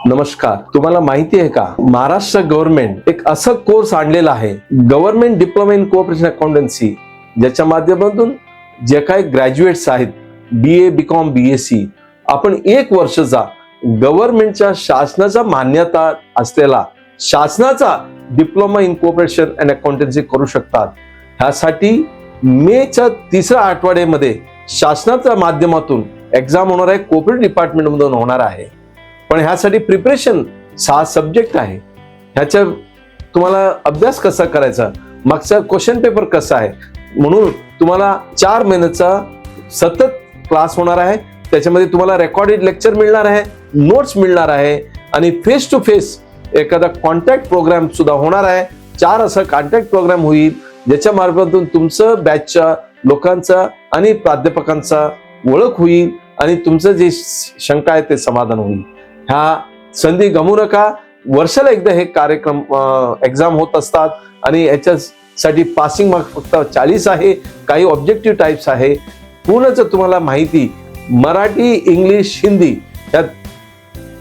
नमस्कार. तुम्हाला माहिती आहे का, महाराष्ट्र गव्हर्नमेंट एक असं कोर्स आणलेला आहे, government diploma in cooperation accountancy, ज्याच्या माध्यमातून जे काही ग्रॅज्युएट्स आहेत, BA BCom BSc, आपण 1 वर्षाचा गव्हर्नमेंटच्या शासनाचा मान्यता असलेला शासनाचा diploma in cooperation and accountancy करू शकतात. ह्यासाठी मेच्या 3ऱ्या आठवड्यामध्ये शासनाच्या माध्यमातून एक्झाम होणार आहे, कोऑपरेटिव्ह डिपार्टमेंट मधून होणार आहे. पण ह्यासाठी प्रिपरेशन 6 सब्जेक्ट आहे. ह्याच्या तुम्हाला अभ्यास कसा करायचा, मागचा क्वेश्चन पेपर कसा आहे, म्हणून तुम्हाला 4 महिन्याचा सतत क्लास होणार आहे. त्याच्यामध्ये तुम्हाला रेकॉर्डेड लेक्चर मिळणार आहे, नोट्स मिळणार आहे आणि फेस टू फेस एखादा कॉन्टॅक्ट प्रोग्राम सुद्धा होणार आहे. 4 असा कॉन्टॅक्ट प्रोग्राम होईल, ज्याच्या मार्फतून तुमचं बॅचच्या लोकांचा आणि प्राध्यापकांचा ओळख होईल आणि तुमचं जे शंका आहे ते समाधान होईल. ह्या संधी गमवू नका. वर्षाला एकदा हे कार्यक्रम एक्झाम होत असतात आणि याच्यासाठी पासिंग मार्क फक्त 40 आहे. काही ऑब्जेक्टिव्ह टाइप्स आहे. पूर्णच तुम्हाला माहिती मराठी, इंग्लिश, हिंदी या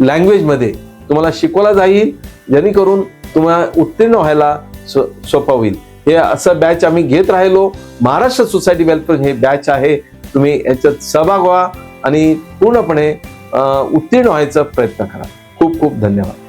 लँग्वेज मध्ये तुम्हाला शिकवला जाईल, जेणेकरून तुम्हाला उत्तीर्ण व्हायला सोपं होईल. हे असं बॅच आम्ही घेत राहिलो. महाराष्ट्र सोसायटी वेलफेअर हे बॅच आहे. तुम्ही याच्यात सहभाग व्हा आणि पूर्णपणे उत्तीर्ण व्हायचा प्रयत्न करा. खूप खूप धन्यवाद.